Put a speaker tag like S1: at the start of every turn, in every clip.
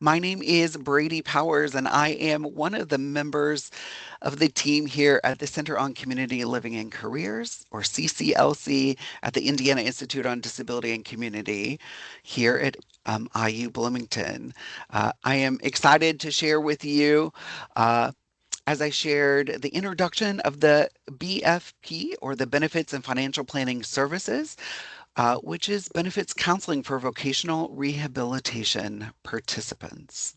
S1: My name is Brady Powers, and I am one of the members of the team here at the Center on Community Living and Careers, or CCLC, at the Indiana Institute on Disability and Community here at IU Bloomington. I am excited to share with you. As I shared the introduction of the BFP, or the Benefits and Financial Planning Services, which is benefits counseling for vocational rehabilitation participants.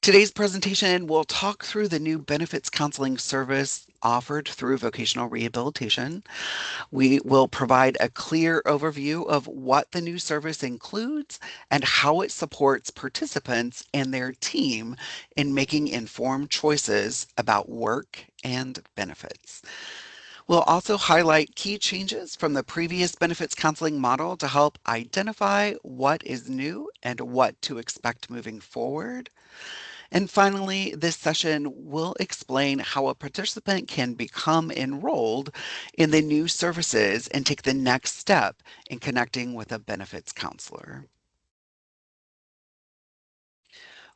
S1: Today's presentation will talk through the new benefits counseling service offered through vocational rehabilitation. We will provide a clear overview of what the new service includes and how it supports participants and their team in making informed choices about work and benefits. We'll also highlight key changes from the previous benefits counseling model to help identify what is new and what to expect moving forward. And finally, this session will explain how a participant can become enrolled in the new services and take the next step in connecting with a benefits counselor.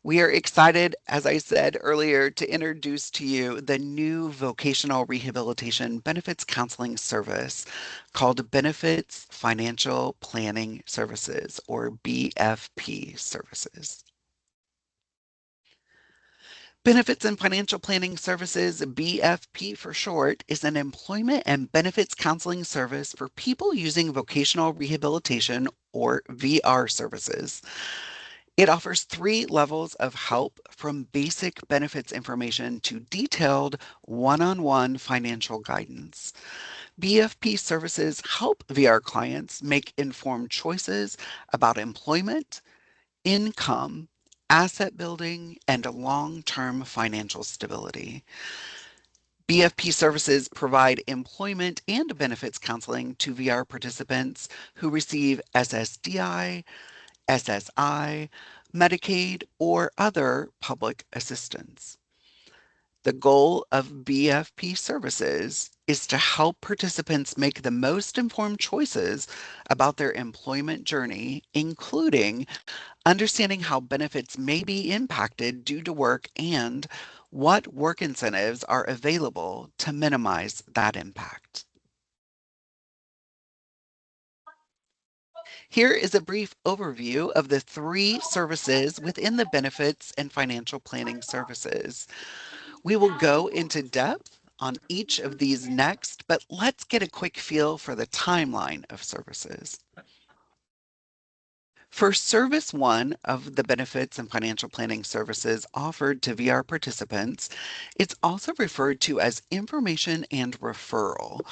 S1: We are excited, as I said earlier, to introduce to you the new vocational rehabilitation benefits counseling service called Benefits Financial Planning Services, or BFP services. Benefits and Financial Planning Services, BFP for short, is an employment and benefits counseling service for people using vocational rehabilitation, or VR services. It offers three levels of help, from basic benefits information to detailed one-on-one financial guidance. BFP services help VR clients make informed choices about employment, income, asset building, and long-term financial stability. BFP services provide employment and benefits counseling to VR participants who receive SSDI, SSI, Medicaid, or other public assistance. The goal of BFP services is to help participants make the most informed choices about their employment journey, including understanding how benefits may be impacted due to work and what work incentives are available to minimize that impact. Here is a brief overview of the three services within the benefits and financial planning services. We will go into depth on each of these next, but let's get a quick feel for the timeline of services. For Service 1 of the benefits and financial planning services offered to VR participants, it's also referred to as information and referral.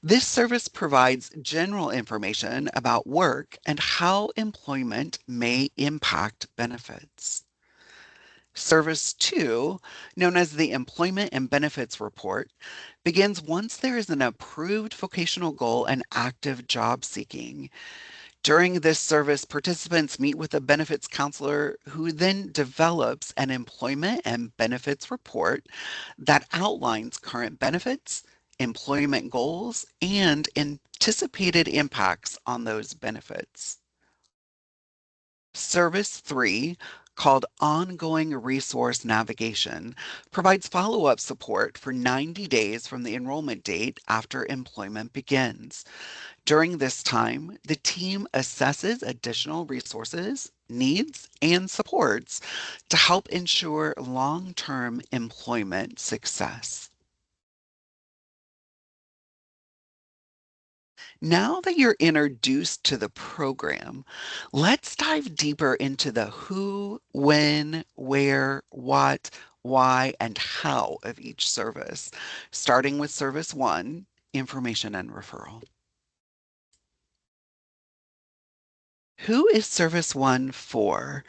S1: This service provides general information about work and how employment may impact benefits. Service 2, known as the Employment and Benefits Report, begins once there is an approved vocational goal and active job seeking. During this service, participants meet with a benefits counselor who then develops an employment and benefits report that outlines current benefits, employment goals, and anticipated impacts on those benefits. Service 3, called Ongoing Resource Navigation, provides follow-up support for 90 days from the enrollment date after employment begins. During this time, the team assesses additional resources, needs, and supports to help ensure long-term employment success. Now that you're introduced to the program, let's dive deeper into the who, when, where, what, why, and how of each service, starting with Service 1, information and referral. Who is Service 1 for?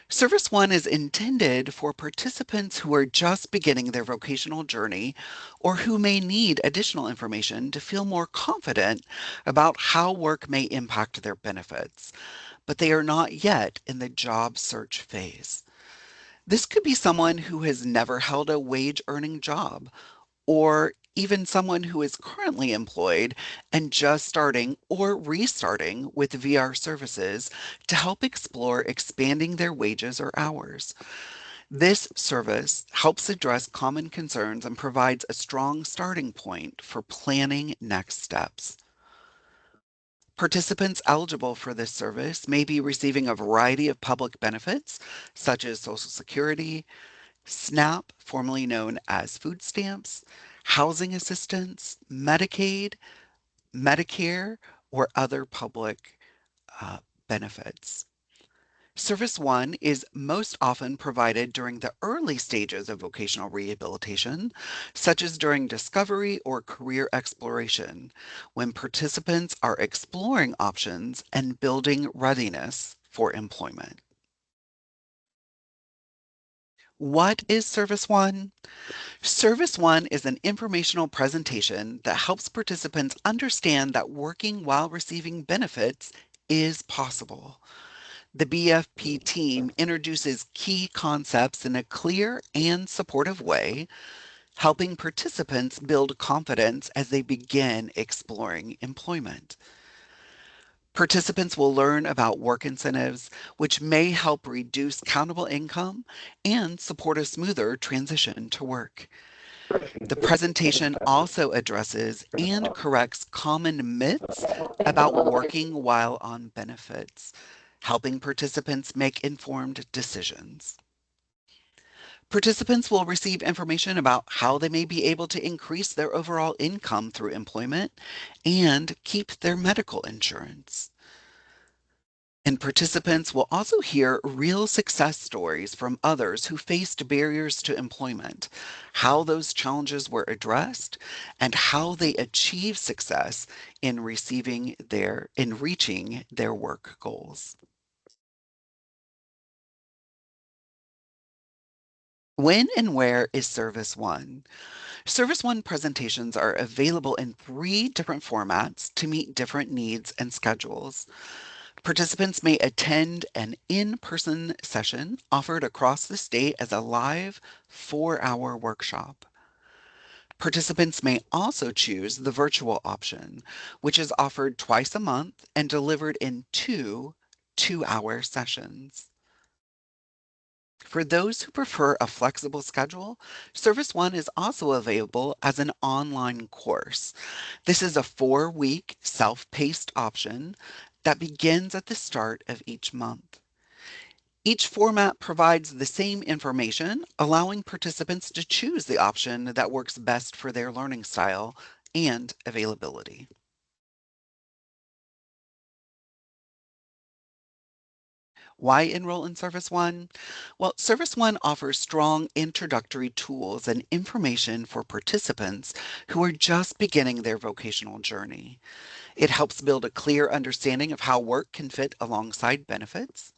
S1: Service 1 is intended for participants who are just beginning their vocational journey or who may need additional information to feel more confident about how work may impact their benefits, but they are not yet in the job search phase. This could be someone who has never held a wage earning job or even someone who is currently employed and just starting or restarting with VR services to help explore expanding their wages or hours. This service helps address common concerns and provides a strong starting point for planning next steps. Participants eligible for this service may be receiving a variety of public benefits, such as Social Security, SNAP, formerly known as food stamps, housing assistance, Medicaid, Medicare, or other public uh, benefits. Service 1 is most often provided during the early stages of vocational rehabilitation, such as during discovery or career exploration, when participants are exploring options and building readiness for employment. What is Service 1? Service 1 is an informational presentation that helps participants understand that working while receiving benefits is possible. The BFP team introduces key concepts in a clear and supportive way, helping participants build confidence as they begin exploring employment. Participants will learn about work incentives, which may help reduce countable income and support a smoother transition to work. The presentation also addresses and corrects common myths about working while on benefits, helping participants make informed decisions. Participants will receive information about how they may be able to increase their overall income through employment and keep their medical insurance. And participants will also hear real success stories from others who faced barriers to employment, how those challenges were addressed, and how they achieved success in reaching their work goals. When and where is Service 1? Service 1 presentations are available in 3 different formats to meet different needs and schedules. Participants may attend an in-person session offered across the state as a live 4-hour workshop. Participants may also choose the virtual option, which is offered twice a month and delivered in 2 2-hour sessions. For those who prefer a flexible schedule, Service 1 is also available as an online course. This is a 4-week self-paced option that begins at the start of each month. Each format provides the same information, allowing participants to choose the option that works best for their learning style and availability. Why enroll in Service 1? Well, Service 1 offers strong introductory tools and information for participants who are just beginning their vocational journey. It helps build a clear understanding of how work can fit alongside benefits.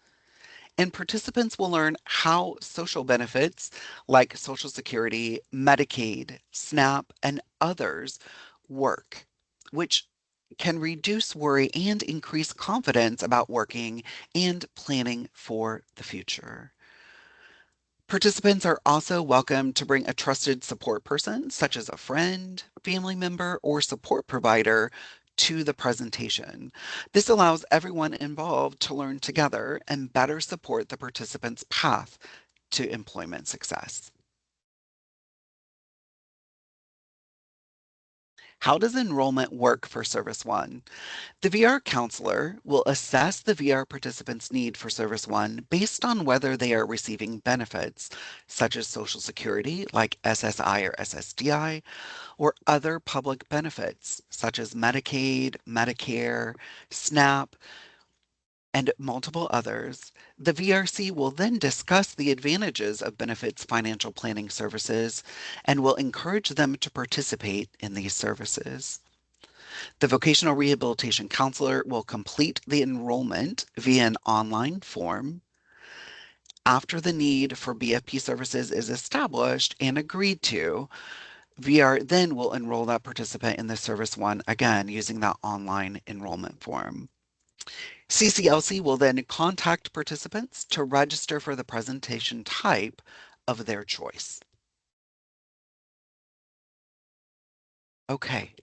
S1: And participants will learn how social benefits like Social Security, Medicaid, SNAP, and others work, which can reduce worry and increase confidence about working and planning for the future. Participants are also welcome to bring a trusted support person, such as a friend, family member, or support provider, to the presentation. This allows everyone involved to learn together and better support the participant's path to employment success. How does enrollment work for Service 1? The VR counselor will assess the VR participant's need for Service 1 based on whether they are receiving benefits, such as Social Security, like SSI or SSDI, or other public benefits, such as Medicaid, Medicare, SNAP, and multiple others. The VRC will then discuss the advantages of benefits financial planning services and will encourage them to participate in these services. The vocational rehabilitation counselor will complete the enrollment via an online form. After the need for BFP services is established and agreed to, VR then will enroll that participant in the Service 1 again using that online enrollment form. CCLC will then contact participants to register for the presentation type of their choice. Okay,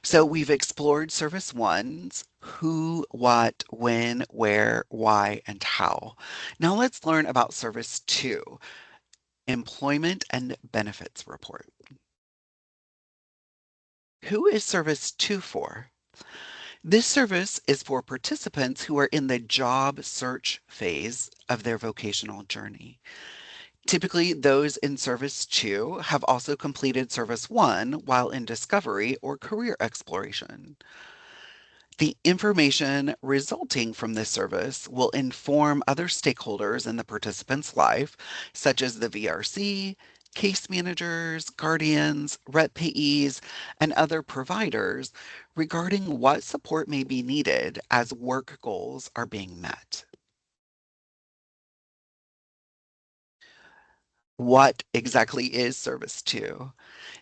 S1: so we've explored Service 1's who, what, when, where, why, and how. Now let's learn about Service 2, Employment and Benefits Report. Who is Service 2 for? This service is for participants who are in the job search phase of their vocational journey. Typically, those in Service 2 have also completed Service 1 while in discovery or career exploration. The information resulting from this service will inform other stakeholders in the participant's life, such as the VRC, case managers, guardians, rep payees, and other providers regarding what support may be needed as work goals are being met. What exactly is Service 2?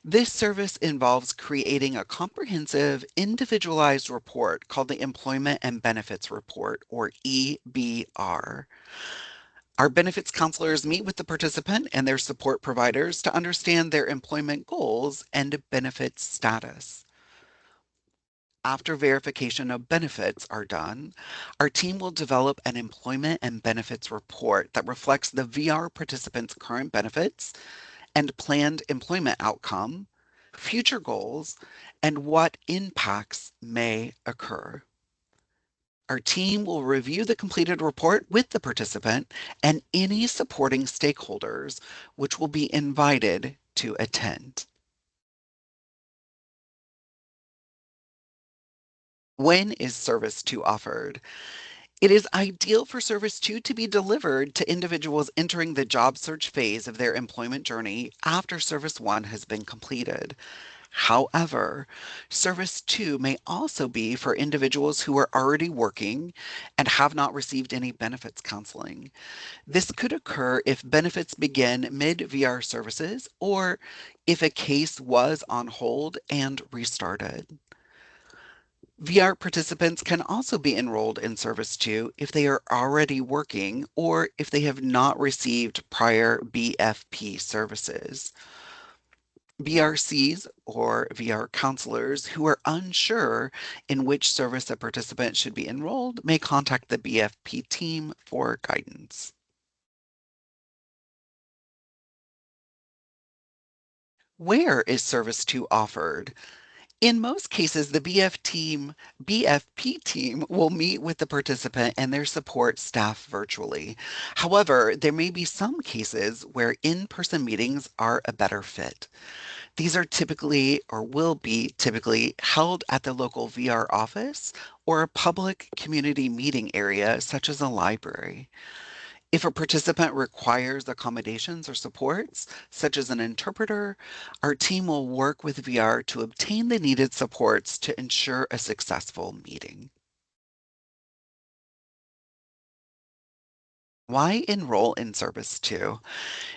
S1: This service involves creating a comprehensive, individualized report called the Employment and Benefits Report, or EBR. Our benefits counselors meet with the participant and their support providers to understand their employment goals and benefits status. After verification of benefits are done, our team will develop an employment and benefits report that reflects the VR participant's current benefits and planned employment outcome, future goals, and what impacts may occur. Our team will review the completed report with the participant and any supporting stakeholders, which will be invited to attend. When is Service 2 offered? It is ideal for Service 2 to be delivered to individuals entering the job search phase of their employment journey after Service 1 has been completed. However, Service 2 may also be for individuals who are already working and have not received any benefits counseling. This could occur if benefits begin mid VR services or if a case was on hold and restarted. VR participants can also be enrolled in Service 2 if they are already working or if they have not received prior BFP services. VRCs or VR counselors who are unsure in which service a participant should be enrolled may contact the BFP team for guidance. Where is Service 2 offered? In most cases, the BFP team will meet with the participant and their support staff virtually. However, there may be some cases where in-person meetings are a better fit. These are typically or will be typically held at the local VR office or a public community meeting area such as a library. If a participant requires accommodations or supports, such as an interpreter, our team will work with VR to obtain the needed supports to ensure a successful meeting. Why enroll in Service 2?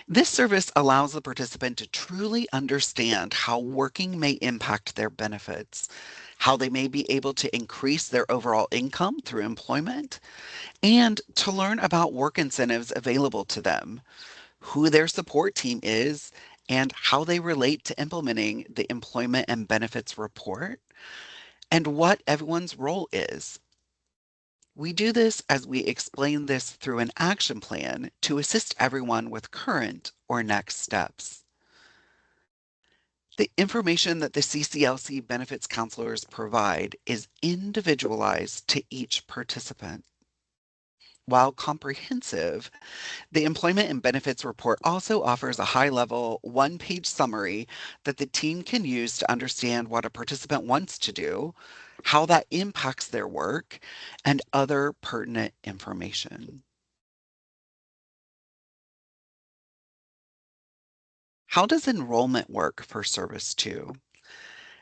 S1: This service allows the participant to truly understand how working may impact their benefits, how they may be able to increase their overall income through employment, and to learn about work incentives available to them, who their support team is, and how they relate to implementing the employment and benefits report, and what everyone's role is. We do this as we explain this through an action plan to assist everyone with current or next steps. The information that the CCLC benefits counselors provide is individualized to each participant. While comprehensive, the Employment and Benefits Report also offers a high level, one page summary that the team can use to understand what a participant wants to do, how that impacts their work, and other pertinent information. How does enrollment work for Service 2?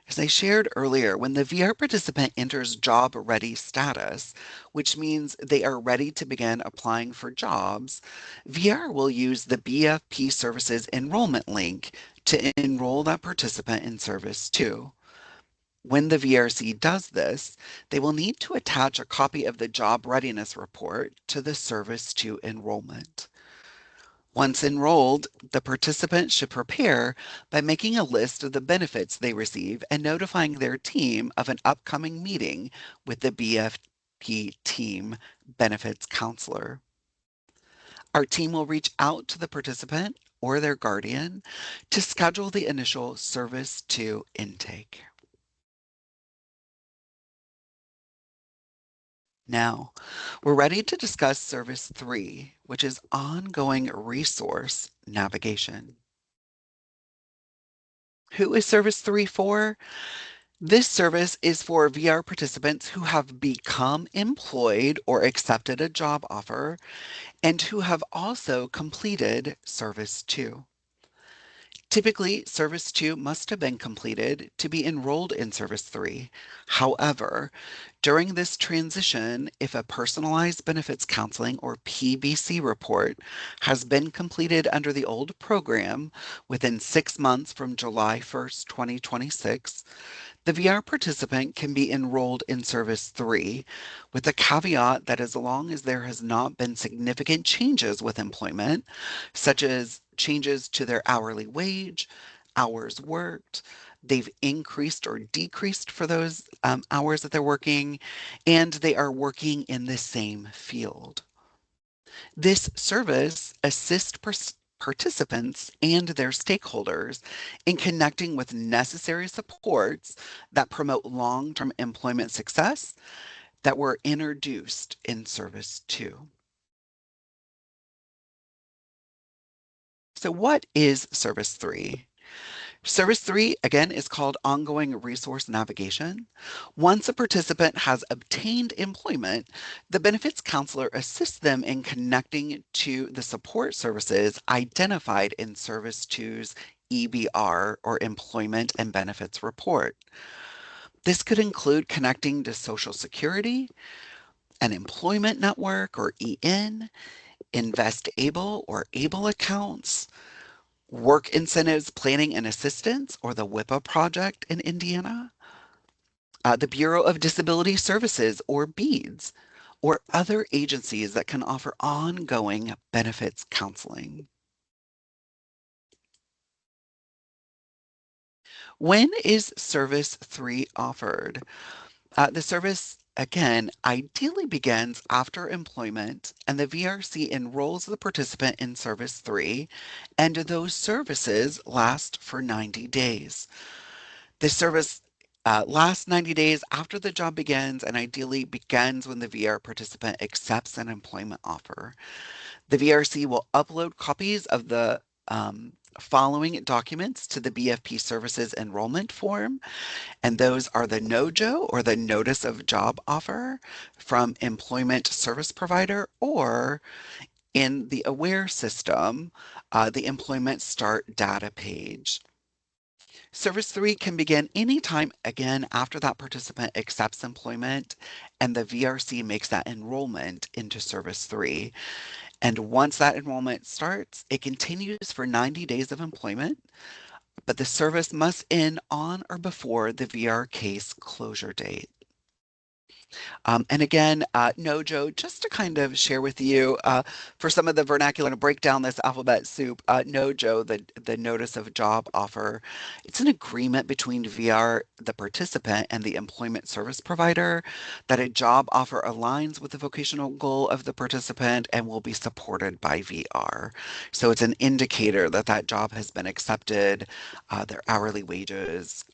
S1: As I shared earlier, when the VR participant enters job ready status, which means they are ready to begin applying for jobs, VR will use the BFP Services enrollment link to enroll that participant in Service 2. When the VRC does this, they will need to attach a copy of the job readiness report to the Service 2 enrollment. Once enrolled, the participant should prepare by making a list of the benefits they receive and notifying their team of an upcoming meeting with the BFP team benefits counselor. Our team will reach out to the participant or their guardian to schedule the initial service to intake. Now, we're ready to discuss Service 3, which is ongoing resource navigation. Who is Service 3 for? This service is for VR participants who have become employed or accepted a job offer and who have also completed Service 2. Typically, Service 2 must have been completed to be enrolled in Service 3. However, during this transition, if a personalized benefits counseling or PBC report has been completed under the old program within 6 months from July 1st, 2026, the VR participant can be enrolled in Service 3 with the caveat that as long as there has not been significant changes with employment, such as changes to their hourly wage, hours worked, they've increased or decreased for those hours that they're working, and they are working in the same field. This service assists participants and their stakeholders in connecting with necessary supports that promote long-term employment success that were introduced in Service 2. So what is Service 3? Service 3, again, is called Ongoing Resource Navigation. Once a participant has obtained employment, the benefits counselor assists them in connecting to the support services identified in Service 2's EBR, or Employment and Benefits Report. This could include connecting to Social Security, an employment network, or EN, Invest Able or Able accounts, Work Incentives Planning and Assistance, or the WIPA project in Indiana, the Bureau of Disability Services, or BEADS, or other agencies that can offer ongoing benefits counseling. When is Service 3 offered? The service, again, ideally begins after employment, and the VRC enrolls the participant in Service 3, and those services last for 90 days. This service lasts 90 days after the job begins and ideally begins when the VR participant accepts an employment offer. The VRC will upload copies of the following documents to the BFP Services Enrollment Form, and those are the NOJO, or the Notice of Job Offer, from Employment Service Provider, or in the AWARE system, the Employment Start Data page. Service 3 can begin anytime, again, after that participant accepts employment and the VRC makes that enrollment into Service 3. And once that enrollment starts, it continues for 90 days of employment, but the service must end on or before the VR case closure date. And again, no, Joe, just to kind of share with you for some of the vernacular to break down this alphabet soup, no, Joe, the notice of job offer, it's an agreement between VR, the participant, and the employment service provider that a job offer aligns with the vocational goal of the participant and will be supported by VR. So it's an indicator that that job has been accepted, their hourly wages,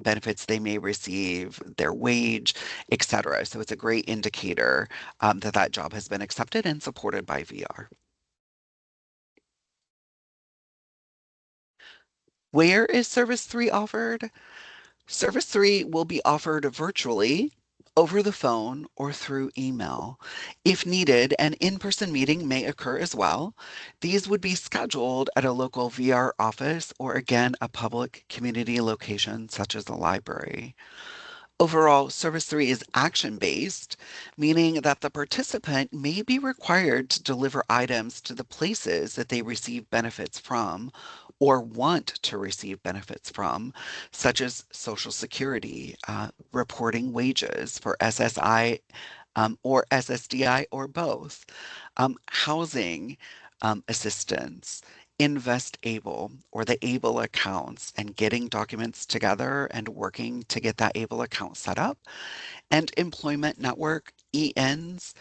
S1: benefits they may receive, their wage, etc. So it's a great indicator that that job has been accepted and supported by VR. Where is Service 3 offered? Service 3 will be offered virtually, over the phone, or through email. If needed, an in-person meeting may occur as well. These would be scheduled at a local VR office or, again, a public community location such as a library. Overall, Service 3 is action-based, meaning that the participant may be required to deliver items to the places that they receive benefits from or want to receive benefits from, such as Social Security, reporting wages for SSI or SSDI or both, housing, assistance, Invest Able or the Able accounts and getting documents together and working to get that Able account set up, and Employment Network, ENs,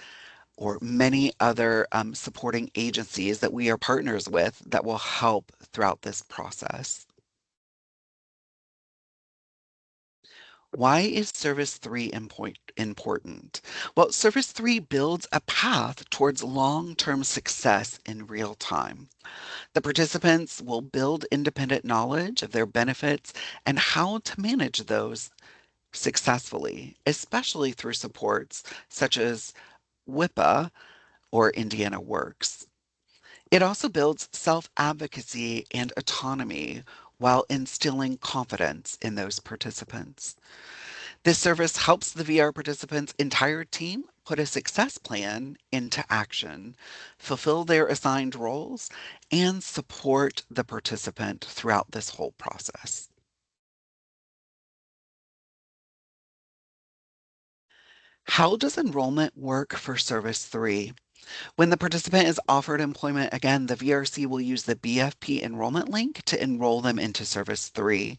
S1: or many other supporting agencies that we are partners with that will help throughout this process. Why is Service 3 important? Well, Service 3 builds a path towards long-term success in real time. The participants will build independent knowledge of their benefits and how to manage those successfully, especially through supports such as WIPA or Indiana Works. It also builds self-advocacy and autonomy while instilling confidence in those participants. This service helps the VR participants' entire team put a success plan into action, fulfill their assigned roles, and support the participant throughout this whole process. How does enrollment work for Service 3? When the participant is offered employment, again, the VRC will use the BFP enrollment link to enroll them into Service 3.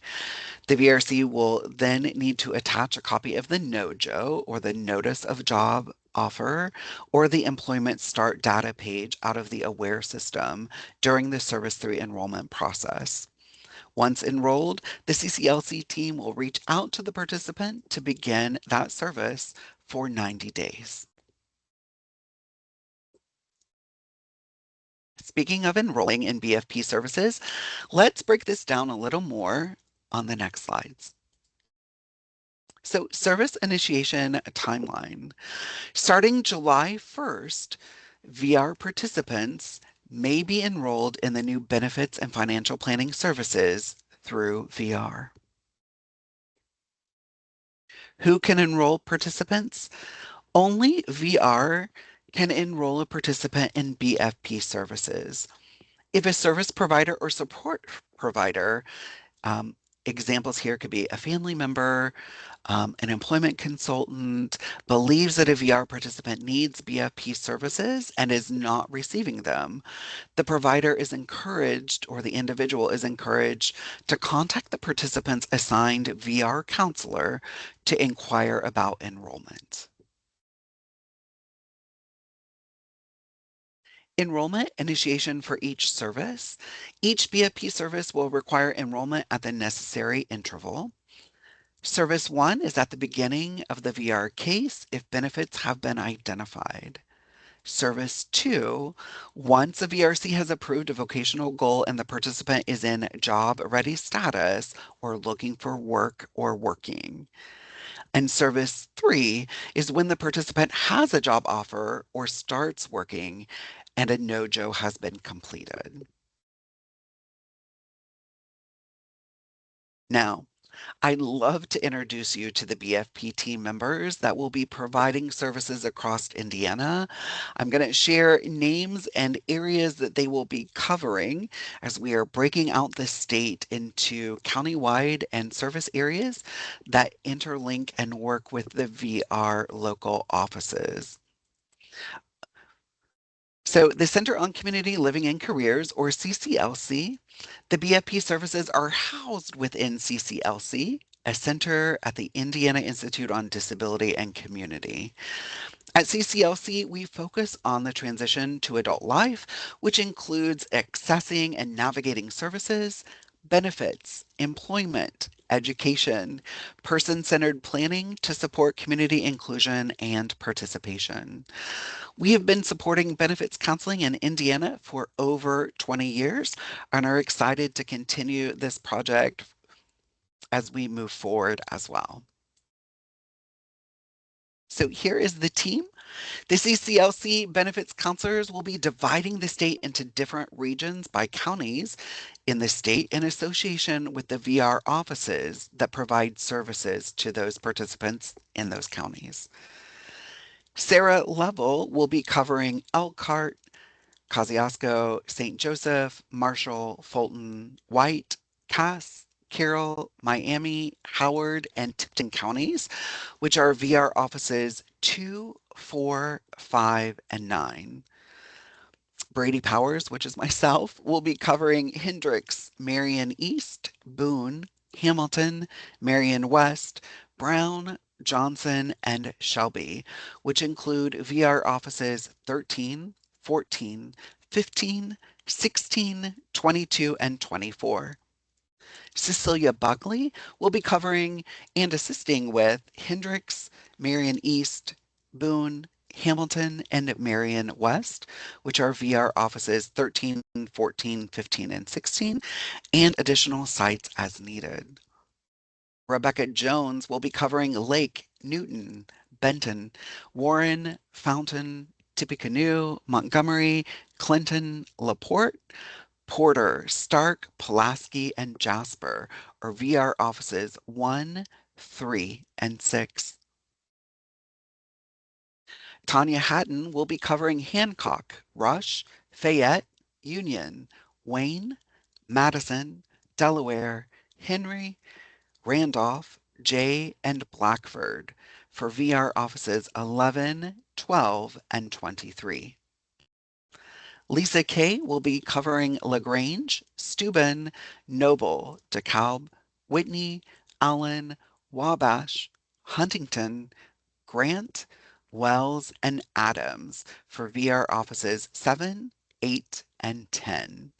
S1: The VRC will then need to attach a copy of the NOJO or the Notice of Job Offer or the Employment Start Data page out of the AWARE system during the Service 3 enrollment process. Once enrolled, the CCLC team will reach out to the participant to begin that service for 90 days. Speaking of enrolling in BFP services, let's break this down a little more on the next slides. So, service initiation timeline. Starting July 1st, VR participants may be enrolled in the new benefits and financial planning services through VR. Who can enroll participants? Only VR can enroll a participant in BFP services. If a service provider or support provider, um, examples here could be a family member, an employment consultant, believes that a VR participant needs BFP services and is not receiving them, the provider is encouraged or the individual is encouraged to contact the participant's assigned VR counselor to inquire about enrollment. Enrollment initiation for each service. Each BFP service will require enrollment at the necessary interval. Service 1 is at the beginning of the VR case if benefits have been identified. Service 2, once a VRC has approved a vocational goal and the participant is in job ready status or looking for work or working. And Service 3 is when the participant has a job offer or starts working and a NOJO has been completed. Now, I'd love to introduce you to the BFP team members that will be providing services across Indiana. I'm going to share names and areas that they will be covering as we are breaking out the state into countywide and service areas that interlink and work with the VR local offices. So, the Center on Community Living and Careers, or CCLC, the BFP services are housed within CCLC, a center at the Indiana Institute on Disability and Community. At CCLC, we focus on the transition to adult life, which includes accessing and navigating services, benefits, employment, education, person centered planning to support community inclusion and participation. We have been supporting benefits counseling in Indiana for over 20 years and are excited to continue this project as we move forward as well. So here is the team. The CCLC benefits counselors will be dividing the state into different regions by counties in the state in association with the VR offices that provide services to those participants in those counties. Sarah Level will be covering Elkhart, Kosciuszko, St. Joseph, Marshall, Fulton, White, Cass, Carroll, Miami, Howard, and Tipton counties, which are VR offices 2, 4, 5, and 9. Brady Powers, which is myself, will be covering Hendricks, Marion East, Boone, Hamilton, Marion West, Brown, Johnson, and Shelby, which include VR offices 13, 14, 15, 16, 22, and 24. Cecilia Buckley will be covering and assisting with Hendricks, Marion East, Boone, Hamilton, and Marion West, which are VR offices 13, 14, 15, and 16, and additional sites as needed. Rebecca Jones will be covering Lake, Newton, Benton, Warren, Fountain, Tippecanoe, Montgomery, Clinton, LaPorte, Porter, Stark, Pulaski, and Jasper are VR offices 1, 3, and 6. Tanya Hatton will be covering Hancock, Rush, Fayette, Union, Wayne, Madison, Delaware, Henry, Randolph, Jay, and Blackford for VR offices 11, 12, and 23. Lisa Kay will be covering LaGrange, Steuben, Noble, DeKalb, Whitney, Allen, Wabash, Huntington, Grant, Wells, and Adams for VR offices 7, 8, and 10.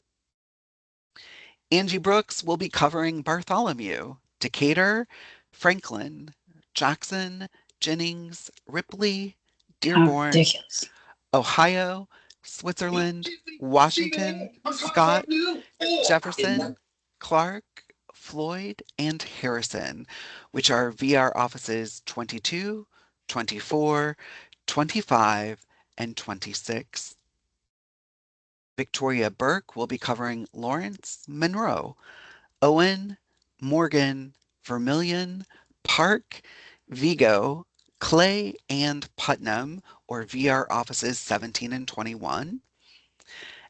S1: Angie Brooks will be covering Bartholomew, Decatur, Franklin, Jackson, Jennings, Ripley, Dearborn, Ohio, Switzerland, Washington, Scott, Jefferson, Clark, Floyd, and Harrison, which are VR offices 22, 24, 25, and 26. Victoria Burke will be covering Lawrence, Monroe, Owen, Morgan, Vermilion, Park, Vigo, Clay, and Putnam, or VR offices 17 and 21.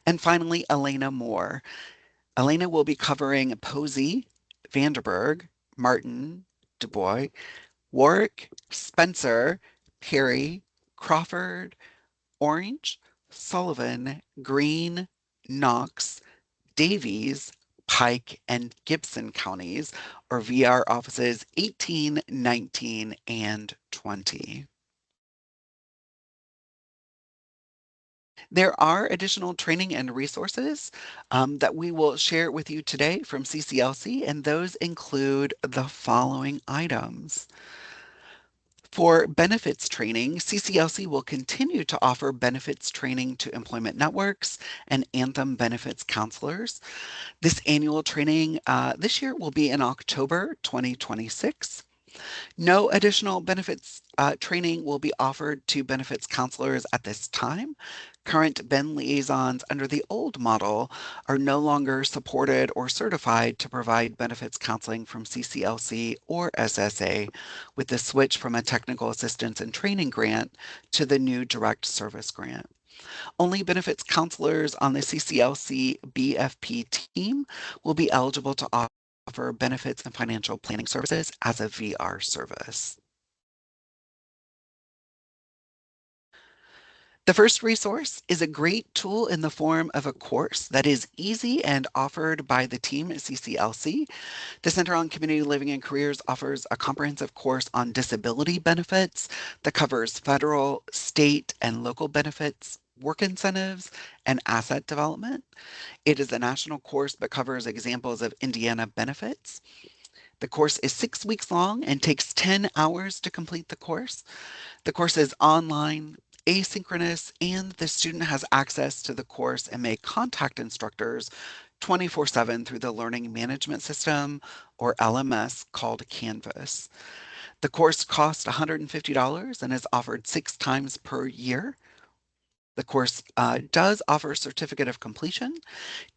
S1: And finally, Elena Moore. Elena will be covering Posey, Vanderburg, Martin, Du Bois, Warwick, Spencer, Perry, Crawford, Orange, Sullivan, Greene, Knox, Davies, Pike, and Gibson counties, or VR offices 18, 19, and 20. There are additional training and resources that we will share with you today from CCLC, and those include the following items. For benefits training, CCLC will continue to offer benefits training to employment networks and Anthem benefits counselors. This annual training this year will be in October 2026. No additional benefits training will be offered to benefits counselors at this time. Current Ben liaisons under the old model are no longer supported or certified to provide benefits counseling from CCLC or SSA with the switch from a technical assistance and training grant to the new direct service grant. Only benefits counselors on the CCLC BFP team will be eligible to offer benefits and financial planning services as a VR service. The first resource is a great tool in the form of a course that is easy and offered by the team at CCLC. The Center on Community Living and Careers offers a comprehensive course on disability benefits that covers federal, state, and local benefits, work incentives, and asset development. It is a national course but covers examples of Indiana benefits. The course is 6 weeks long and takes 10 hours to complete the course. The course is online, asynchronous, and the student has access to the course and may contact instructors 24/7 through the Learning Management System or LMS called Canvas. The course costs $150 and is offered 6 times per year. The course does offer a certificate of completion,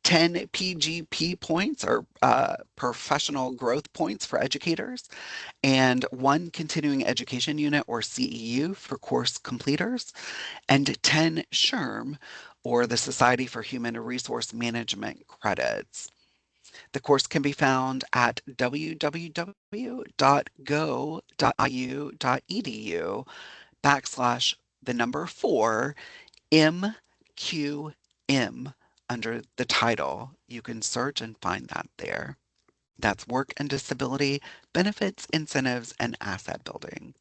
S1: 10 PGP points or professional growth points for educators, and 1 continuing education unit or CEU for course completers, and 10 SHRM or the Society for Human Resource Management credits. The course can be found at www.go.iu.edu /the number 4 MQT. M under the title. You can search and find that there. That's work and disability, benefits, incentives, and asset building.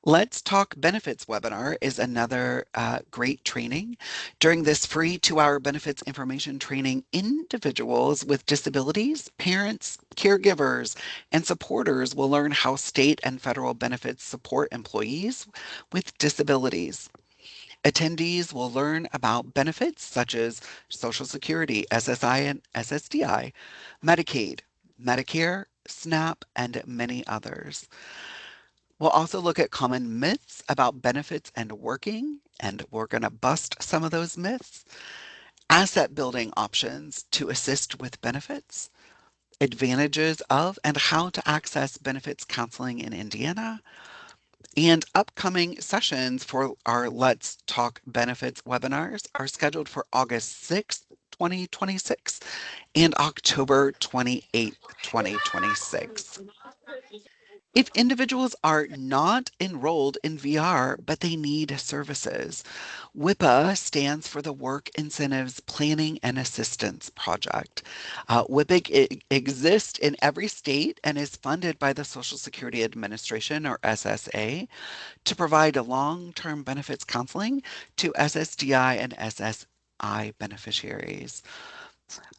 S1: Let's Talk Benefits webinar is another great training. During this free 2-hour benefits information training, individuals with disabilities, parents, caregivers, and supporters will learn how state and federal benefits support employees with disabilities. Attendees will learn about benefits such as Social Security, SSI and SSDI, Medicaid, Medicare, SNAP, and many others. We'll also look at common myths about benefits and working, and we're going to bust some of those myths. Asset building options to assist with benefits, advantages of and how to access benefits counseling in Indiana, and upcoming sessions for our Let's Talk Benefits webinars are scheduled for August 6th, 2026 and October 28th, 2026. If individuals are not enrolled in VR, but they need services, WIPA stands for the Work Incentives Planning and Assistance Project. WIPA exists in every state and is funded by the Social Security Administration, or SSA, to provide long-term benefits counseling to SSDI and SSI beneficiaries.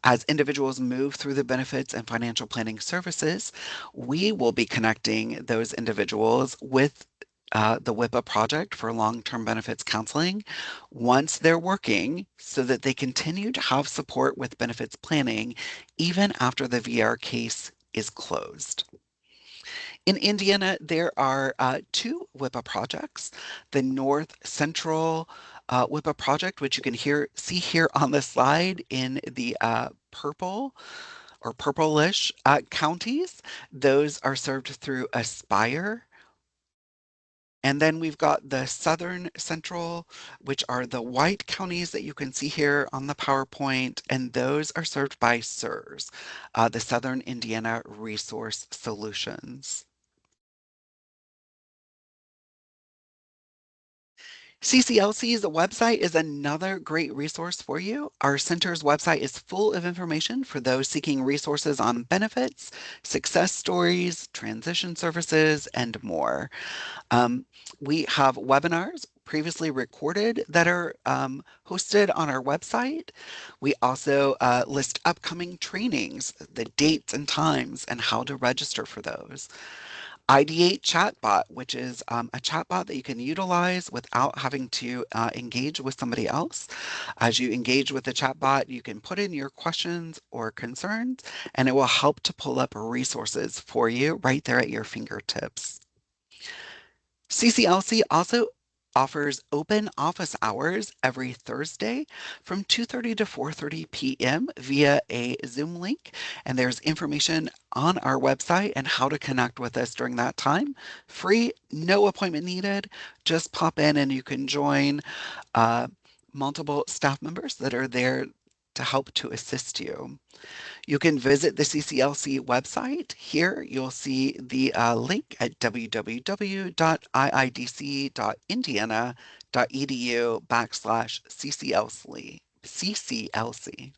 S1: As individuals move through the benefits and financial planning services, we will be connecting those individuals with the WIPA project for long-term benefits counseling once they're working so that they continue to have support with benefits planning even after the VR case is closed. In Indiana, there are two WIPA projects. The North Central WIPA project, which you can see here on the slide in the purple or purplish counties. Those are served through Aspire. And then we've got the Southern Central, which are the white counties that you can see here on the PowerPoint, and those are served by SIRS, the Southern Indiana Resource Solutions. CCLC's website is another great resource for you. Our center's website is full of information for those seeking resources on benefits, success stories, transition services, and more. We have webinars previously recorded that are hosted on our website. We also list upcoming trainings, the dates and times, and how to register for those. Ideate Chatbot, which is a chatbot that you can utilize without having to engage with somebody else. As you engage with the chatbot, you can put in your questions or concerns, and it will help to pull up resources for you right there at your fingertips. CCLC also offers open office hours every Thursday from 2:30 to 4:30 p.m. via a Zoom link. And there's information on our website and how to connect with us during that time. Free, no appointment needed. Just pop in and you can join multiple staff members that are there to help to assist you. You can visit the CCLC website. Here you'll see the link at www.iidc.indiana.edu/CCLC.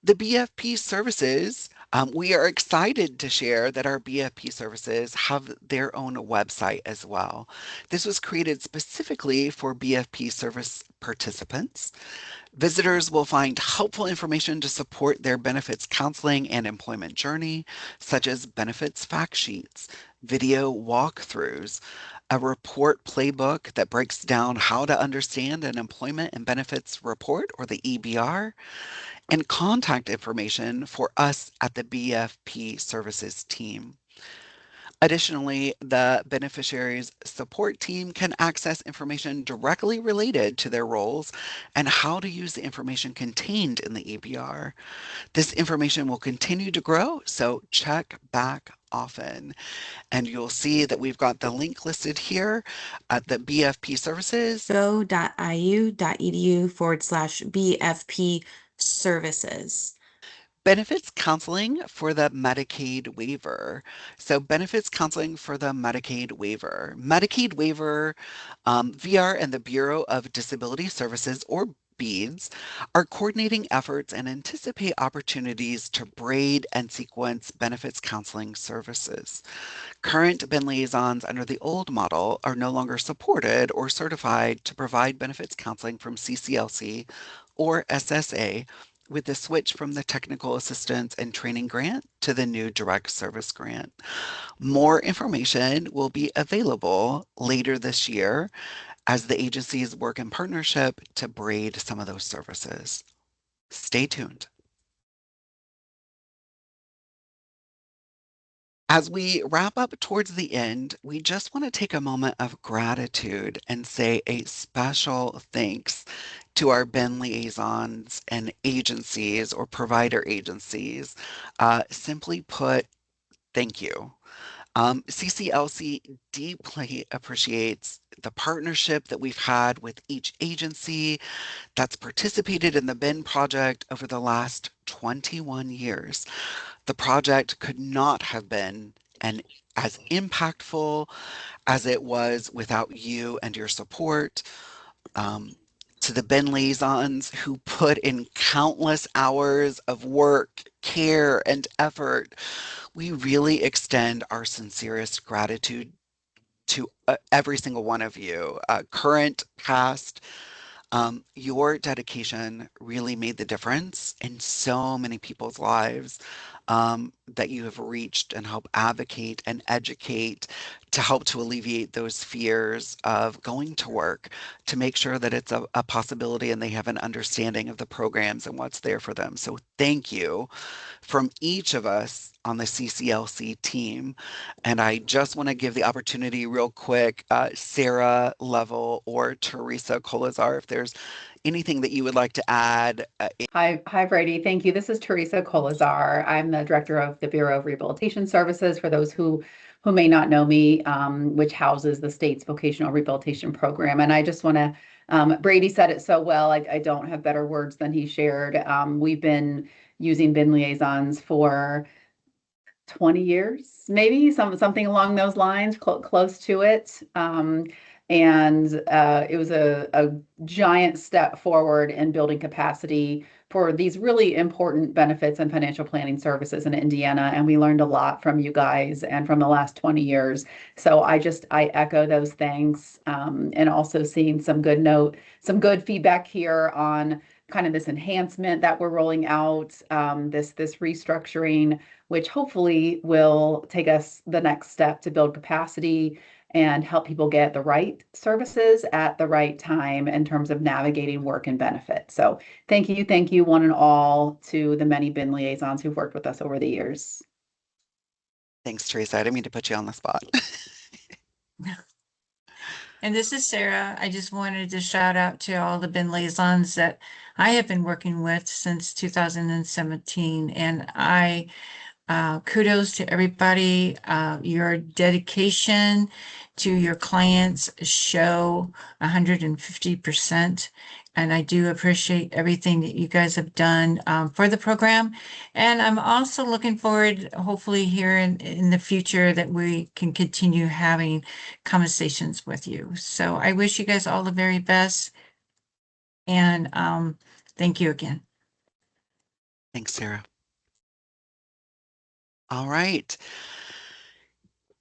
S1: The BFP services, we are excited to share that our BFP services have their own website as well. This was created specifically for BFP service participants. Visitors will find helpful information to support their benefits counseling and employment journey, such as benefits fact sheets, video walkthroughs, a report playbook that breaks down how to understand an employment and benefits report, or the EBR, and contact information for us at the BFP services team. Additionally, the beneficiaries support team can access information directly related to their roles and how to use the information contained in the EBR. This information will continue to grow, so check back often. And you'll see that we've got the link listed here at the BFP services.
S2: go.iu.edu/BFP services.
S1: Benefits counseling for the Medicaid waiver. So, benefits counseling for the Medicaid waiver. Medicaid waiver, VR and the Bureau of Disability Services, or BEADS, are coordinating efforts and anticipate opportunities to braid and sequence benefits counseling services. Current Ben liaisons under the old model are no longer supported or certified to provide benefits counseling from CCLC or SSA, with the switch from the Technical Assistance and Training Grant to the new Direct Service Grant. More information will be available later this year as the agencies work in partnership to braid some of those services. Stay tuned. As we wrap up towards the end, we just want to take a moment of gratitude and say a special thanks to our Ben liaisons and agencies or provider agencies. Simply put, thank you. CCLC deeply appreciates the partnership that we've had with each agency that's participated in the Ben project over the last 21 years. The project could not have been an as impactful as it was without you and your support. Um, to the Ben liaisons who put in countless hours of work, care, and effort, we really extend our sincerest gratitude to every single one of you, current, past, your dedication really made the difference in so many people's lives that you have reached and help advocate and educate to help to alleviate those fears of going to work, to make sure that it's a possibility and they have an understanding of the programs and what's there for them. So thank you from each of us on the CCLC team. And I just want to give the opportunity real quick, Sarah Level or Teresa Colazar, if there's anything that you would like to add.
S2: Hi, Brady. Thank you. This is Teresa Colazar. I'm the director of the Bureau of Rehabilitation Services. For those who may not know me, which houses the state's vocational rehabilitation program. And I just want to, Brady said it so well. I don't have better words than he shared. We've been using bin liaisons for 20 years, maybe something along those lines, close to it. And it was a giant step forward in building capacity for these really important benefits and financial planning services in Indiana. And we learned a lot from you guys and from the last 20 years. So I echo those things, and also seeing some good feedback here on kind of this enhancement that we're rolling out, this restructuring, which hopefully will take us the next step to build capacity and help people get the right services at the right time in terms of navigating work and benefit. So thank you, one and all, to the many bin liaisons who've worked with us over the years.
S1: Thanks, Teresa. I didn't mean to put you on the spot.
S3: And this is Sarah. I just wanted to shout out to all the bin liaisons that I have been working with since 2017. And kudos to everybody. Your dedication to your clients show 150%. And I do appreciate everything that you guys have done for the program. And I'm also looking forward, hopefully here in the future, that we can continue having conversations with you. So I wish you guys all the very best. And thank you again.
S1: Thanks, Sarah. All right.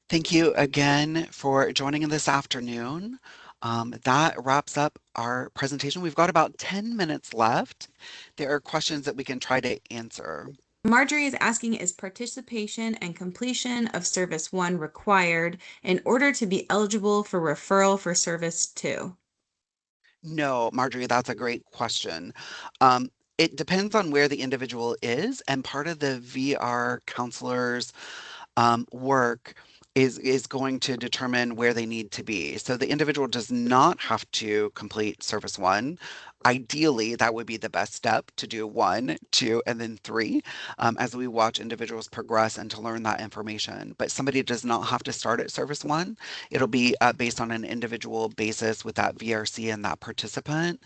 S1: Thank you again for joining in this afternoon. That wraps up our presentation. We've got about 10 minutes left. There are questions that we can try to answer.
S4: Marjorie is asking, is participation and completion of Service 1 required in order to be eligible for referral for Service 2?
S1: No, Marjorie, that's a great question. It depends on where the individual is, and part of the VR counselor's work is going to determine where they need to be. So the individual does not have to complete service one. Ideally, that would be the best step to do one, two, and then three as we watch individuals progress and to learn that information. But somebody does not have to start at service one. It'll be based on an individual basis with that VRC and that participant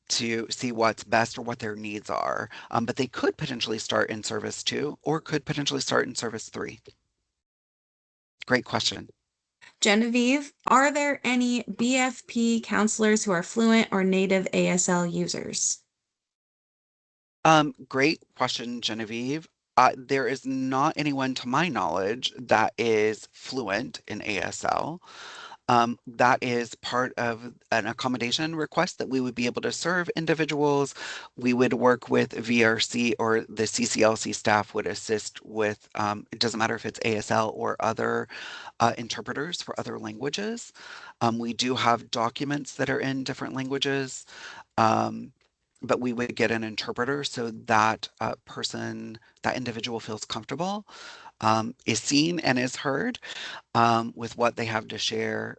S1: to see what's best or what their needs are. But they could potentially start in service two or could potentially start in service three. Great question.
S4: Genevieve, are there any BFP counselors who are fluent or native ASL users?
S1: Great question, Genevieve. There is not anyone to my knowledge that is fluent in ASL. That is part of an accommodation request that we would be able to serve individuals. We would work with VRC or the CCLC staff would assist with, it doesn't matter if it's ASL or other interpreters for other languages. We do have documents that are in different languages. Um, but we would get an interpreter so that person, that individual feels comfortable, is seen and is heard with what they have to share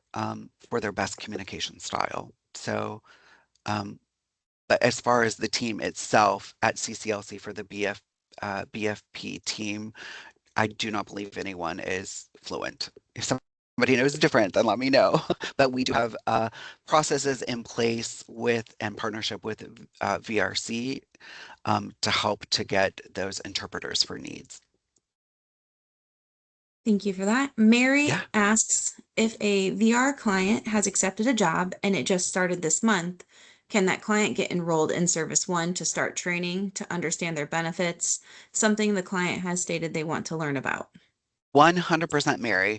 S1: for their best communication style. So, but as far as the team itself at CCLC for the BFP team, I do not believe anyone is fluent. If somebody knows different, then let me know. But we do have processes in place with and partnership with VRC to help to get those interpreters for needs.
S4: Thank you for that. Mary
S1: Yeah.
S4: asks if a VR client has accepted a job and it just started this month, can that client get enrolled in Service 1 to start training to understand their benefits, something the client has stated they want to learn about?
S1: 100% Mary.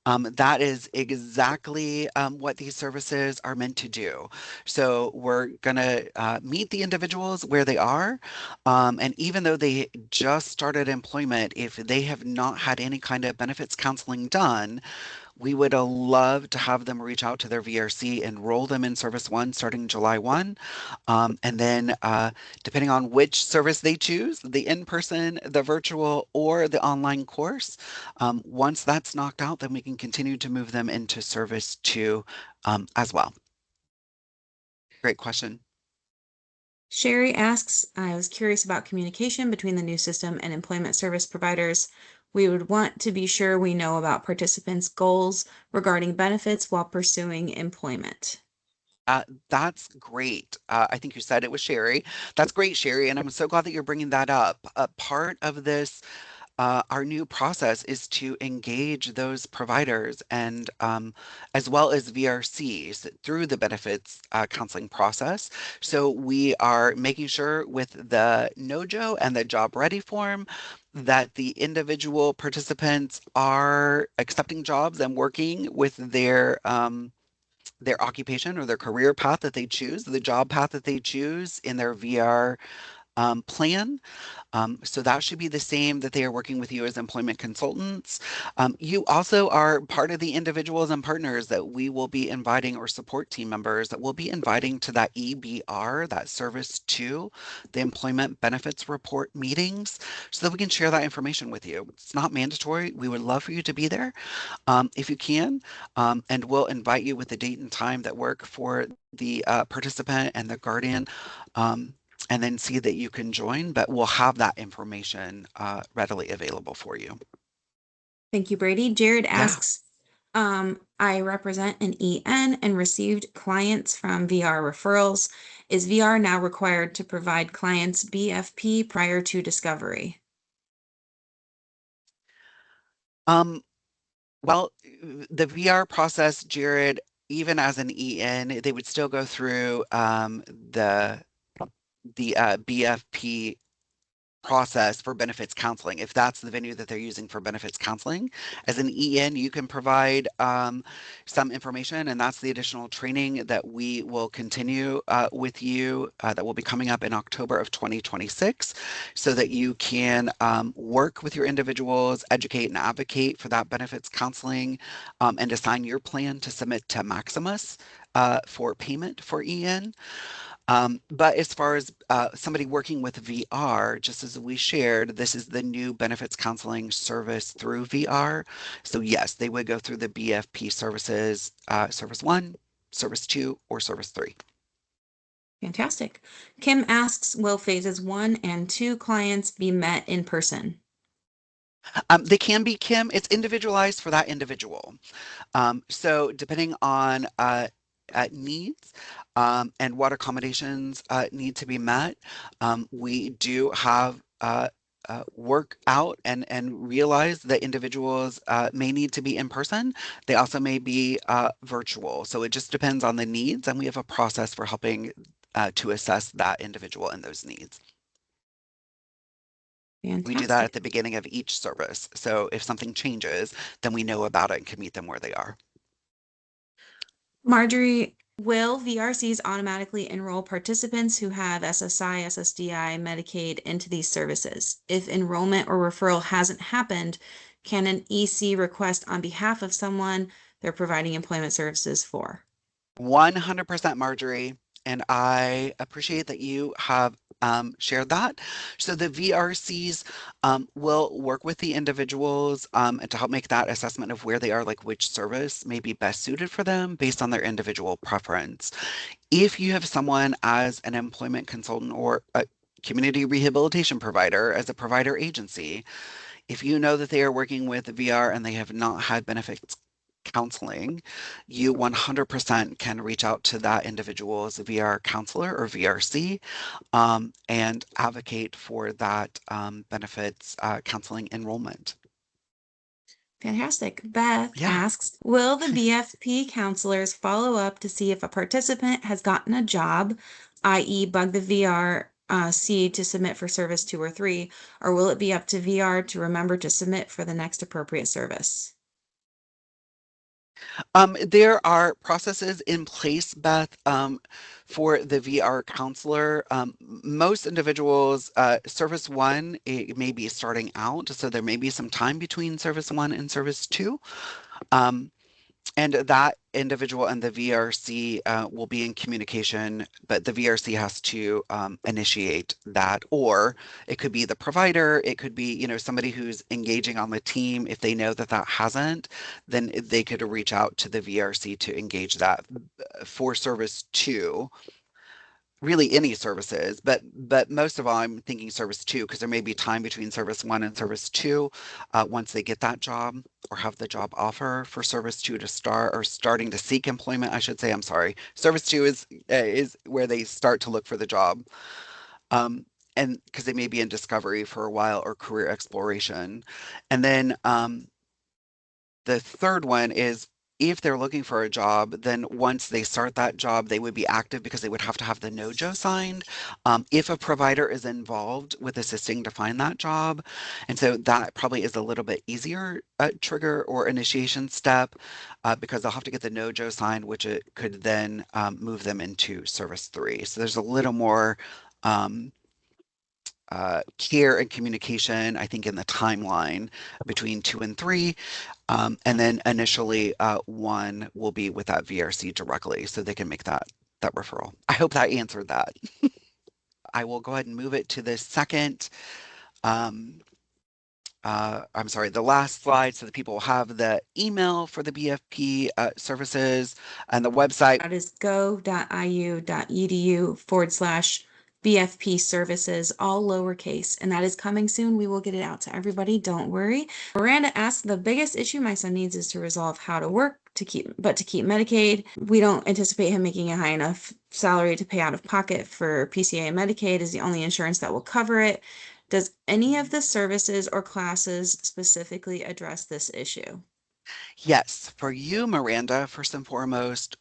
S1: That is exactly what these services are meant to do. So we're going to meet the individuals where they are. And even though they just started employment, if they have not had any kind of benefits counseling done, we would love to have them reach out to their VRC, enroll them in Service 1 starting July 1. And then, depending on which service they choose, the in-person, the virtual, or the online course, once that's knocked out, then we can continue to move them into Service 2 as well. Great question.
S4: Sherry asks, I was curious about communication between the new system and employment service providers. We would want to be sure we know about participants' goals regarding benefits while pursuing employment.
S1: That's great. I think you said it was Sherry. That's great, Sherry, and I'm so glad that you're bringing that up. Part of this our new process is to engage those providers and as well as VRCs through the benefits counseling process. So we are making sure with the NOJO and the job ready form that the individual participants are accepting jobs and working with their occupation or their career path that they choose, the job path that they choose in their VR plan. So that should be the same that they are working with you as employment consultants. You also are part of the individuals and partners that we will be inviting or support team members that we'll be inviting to that EBR, that service to the employment benefits report meetings so that we can share that information with you. It's not mandatory. We would love for you to be there if you can, and we'll invite you with the date and time that work for the participant and the guardian. And then see that you can join, but we'll have that information readily available for you.
S4: Thank you, Brady. Jared
S1: Yeah.
S4: asks, I represent an EN and received clients from VR referrals. Is VR now required to provide clients BFP prior to discovery?
S1: Well, the VR process, Jared, even as an EN, they would still go through the BFP process for benefits counseling, if that's the venue that they're using for benefits counseling. As an EN, you can provide some information, and that's the additional training that we will continue with you that will be coming up in October of 2026, so that you can work with your individuals, educate and advocate for that benefits counseling, and assign your plan to submit to Maximus for payment for EN. But as far as somebody working with VR, just as we shared, this is the new benefits counseling service through VR. So yes, they would go through the BFP services, service one, service two, or service three.
S4: Fantastic. Kim asks, will phases 1 and 2 clients be met in person?
S1: They can be, Kim, it's individualized for that individual. So depending on needs and what accommodations need to be met, we do have work out and realize that individuals may need to be in person. They also may be virtual. So it just depends on the needs, and we have a process for helping to assess that individual and those needs. We do that at
S4: Fantastic.
S1: the beginning of each service. So if something changes, then we know about it and can meet them where they are.
S4: Marjorie, will VRCs automatically enroll participants who have SSI, SSDI, Medicaid into these services? If enrollment or referral hasn't happened, can an EC request on behalf of someone they're providing employment services for?
S1: 100% Marjorie, and I appreciate that you have shared that. So the VRCs will work with the individuals and to help make that assessment of where they are, like which service may be best suited for them based on their individual preference. If you have someone as an employment consultant or a community rehabilitation provider, as a provider agency, if you know that they are working with VR and they have not had benefits counseling, you 100% can reach out to that individual's VR counselor or VRC and advocate for that benefits counseling enrollment.
S4: Fantastic. Beth
S1: Yeah.
S4: asks, will the BFP counselors follow up to see if a participant has gotten a job, i.e. bug the VRC to submit for service 2 or 3, or will it be up to VR to remember to submit for the next appropriate service?
S1: There are processes in place, Beth, for the VR counselor. Most individuals, service one, it may be starting out, so there may be some time between service one and service two. Um, and that individual and the VRC will be in communication, but the VRC has to initiate that, or it could be the provider, it could be, somebody who's engaging on the team. If they know that that hasn't, then they could reach out to the VRC to engage that for service two. Really any services, but most of all, I'm thinking service two because there may be time between service one and service two once they get that job or have the job offer for service two to start or starting to seek employment. I should say, I'm sorry. Service two is where they start to look for the job, and because they may be in discovery for a while or career exploration, and then the third one is if they're looking for a job, then once they start that job, they would be active because they would have to have the no-joe signed if a provider is involved with assisting to find that job. And so that probably is a little bit easier trigger or initiation step because they'll have to get the no-joe signed, which it could then move them into service three. So there's a little more um, care and communication, I think, in the timeline between two and three. And then initially, one will be with that VRC directly, so they can make that referral. I hope that answered that. I will go ahead and move it to the second. Um, I'm sorry, the last slide, so that people will have the email for the BFP services and the website.
S4: That is go.iu.edu/BFP services, all lowercase, and that is coming soon. We will get it out to everybody. Don't worry. Miranda asks, the biggest issue my son needs is to resolve how to work to keep Medicaid. We don't anticipate him making a high enough salary to pay out of pocket for PCA, and Medicaid is the only insurance that will cover it. Does any of the services or classes specifically address this issue?
S1: Yes, for you, Miranda, first and foremost,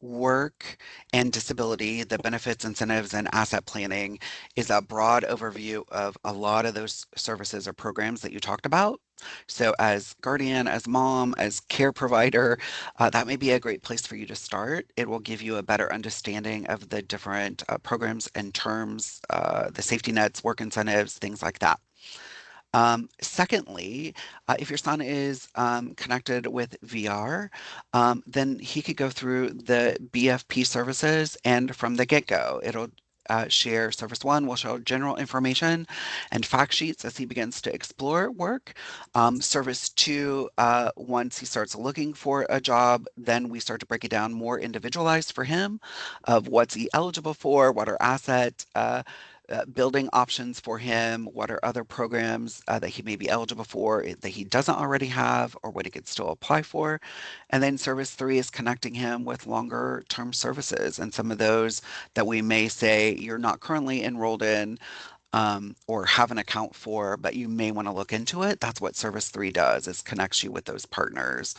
S1: work and disability, the benefits, incentives, and asset planning is a broad overview of a lot of those services or programs that you talked about. So, as guardian, as mom, as care provider, that may be a great place for you to start. It will give you a better understanding of the different programs and terms, the safety nets, work incentives, things like that. Secondly, if your son is connected with VR, then he could go through the BFP services, and from the get-go, it'll share Service 1 will show general information and fact sheets as he begins to explore work. Service 2, once he starts looking for a job, then we start to break it down more individualized for him of what's he eligible for, what are asset building options for him, what are other programs that he may be eligible for that he doesn't already have, or what he could still apply for. And then Service 3 is connecting him with longer term services and some of those that we may say you're not currently enrolled in, or have an account for, but you may want to look into it. That's what Service 3 does, is connects you with those partners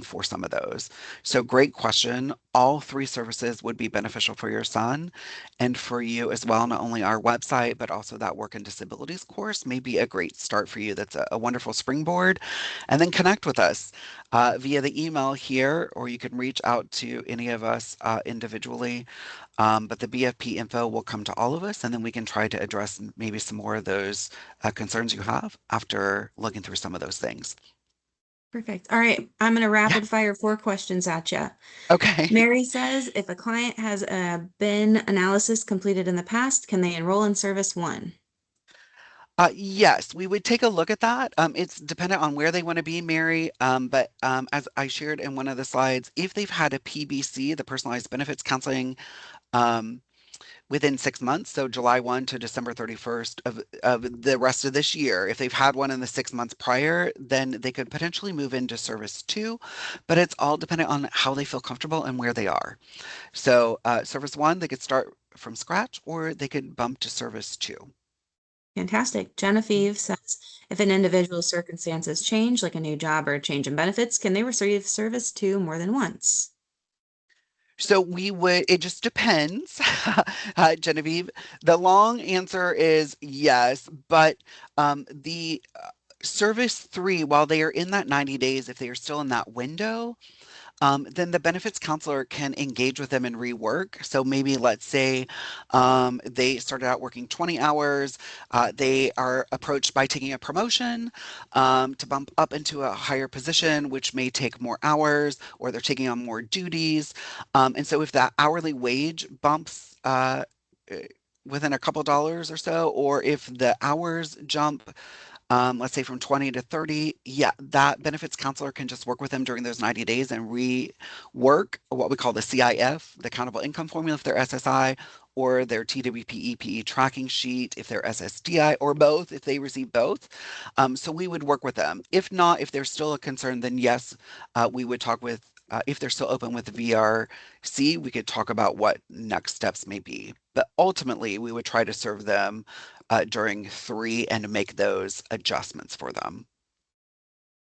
S1: for some of those. So great question. All three services would be beneficial for your son and for you as well. Not only our website, but also that work and disabilities course may be a great start for you. That's a wonderful springboard. And then connect with us via the email here, or you can reach out to any of us individually. But the BFP info will come to all of us, and then we can try to address maybe some more of those concerns you have after looking through some of those things.
S4: Perfect. All right. I'm going to
S1: Yeah.
S4: rapid fire 4 questions at you.
S1: Okay.
S4: Mary says, if a client has a bin analysis completed in the past, can they enroll in Service 1?
S1: Yes, we would take a look at that. It's dependent on where they want to be, Mary. But as I shared in one of the slides, if they've had a PBC, the personalized benefits counseling, um, within 6 months, so July 1 to December 31st of the rest of this year. If they've had one in the 6 months prior, then they could potentially move into Service 2, but it's all dependent on how they feel comfortable and where they are. So Service 1, they could start from scratch, or they could bump to Service 2.
S4: Fantastic. Genevieve says, if an individual's circumstances change, like a new job or a change in benefits, can they receive Service 2 more than once?
S1: So we would, it just depends, Genevieve. The long answer is yes, but the Service 3, while they are in that 90 days, if they are still in that window, then the benefits counselor can engage with them and rework. So maybe let's say they started out working 20 hours. They are approached by taking a promotion to bump up into a higher position, which may take more hours, or they're taking on more duties. And so if that hourly wage bumps within a couple dollars or so, or if the hours jump, let's say from 20 to 30, yeah, that benefits counselor can just work with them during those 90 days and rework what we call the CIF, the accountable income formula if they're SSI, or their TWP-EPE tracking sheet if they're SSDI, or both if they receive both. So we would work with them. If not, if there's still a concern, then yes, we would talk with, if they're still open with VRC, we could talk about what next steps may be. But ultimately, we would try to serve them during 3 and make those adjustments for them.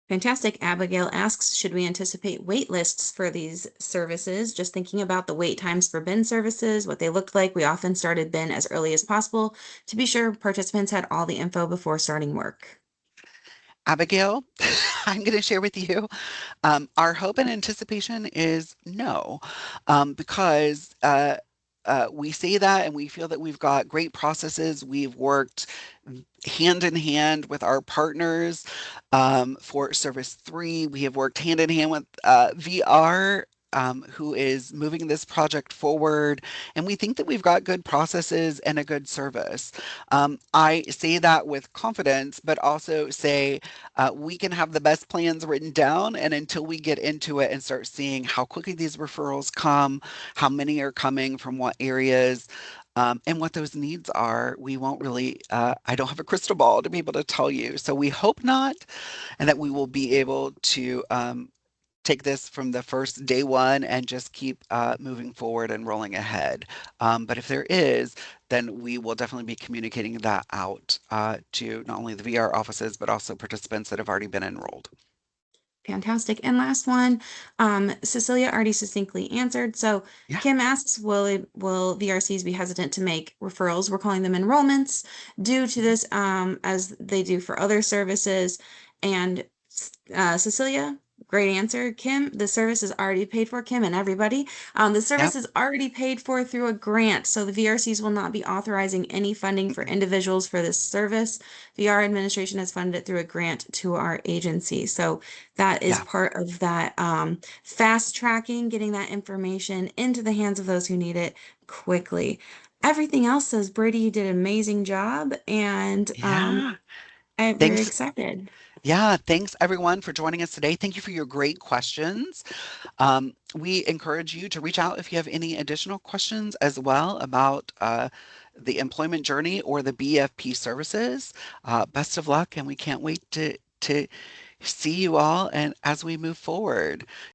S4: Fantastic. Abigail asks, should we anticipate wait lists for these services? Just thinking about the wait times for bin services, what they looked like. We often started bin as early as possible to be sure participants had all the info before starting work.
S1: Abigail, I'm going to share with you. Our hope and anticipation is no, because we say that and we feel that we've got great processes. We've worked hand in hand with our partners for Service 3. We have worked hand in hand with VR. Who is moving this project forward, and we think that we've got good processes and a good service. I say that with confidence, but also say we can have the best plans written down, and until we get into it and start seeing how quickly these referrals come, how many are coming from what areas, and what those needs are, we won't really, I don't have a crystal ball to be able to tell you. So we hope not, and that we will be able to take this from the first day one and just keep moving forward and rolling ahead. But if there is, then we will definitely be communicating that out to not only the VR offices, but also participants that have already been enrolled.
S4: Fantastic. And last one, Cecilia already succinctly answered. So
S1: Yeah.
S4: Kim asks, will VRCs be hesitant to make referrals? We're calling them enrollments due to this, as they do for other services. And Cecilia, Great answer, Kim. The service is already paid for, Kim, and everybody. The service
S1: Yep.
S4: is already paid for through a grant, so the VRCs will not be authorizing any funding for individuals for this service. VR administration has funded it through a grant to our agency. So that is
S1: Yeah.
S4: part of that fast tracking, getting that information into the hands of those who need it quickly. Everything else says Brady, you did an amazing job, and
S1: Yeah.
S4: I'm very
S1: Thanks.
S4: excited.
S1: Yeah. Thanks everyone for joining us today. Thank you for your great questions. We encourage you to reach out if you have any additional questions as well about the employment journey or the BFP services. Best of luck, and we can't wait to see you all and as we move forward.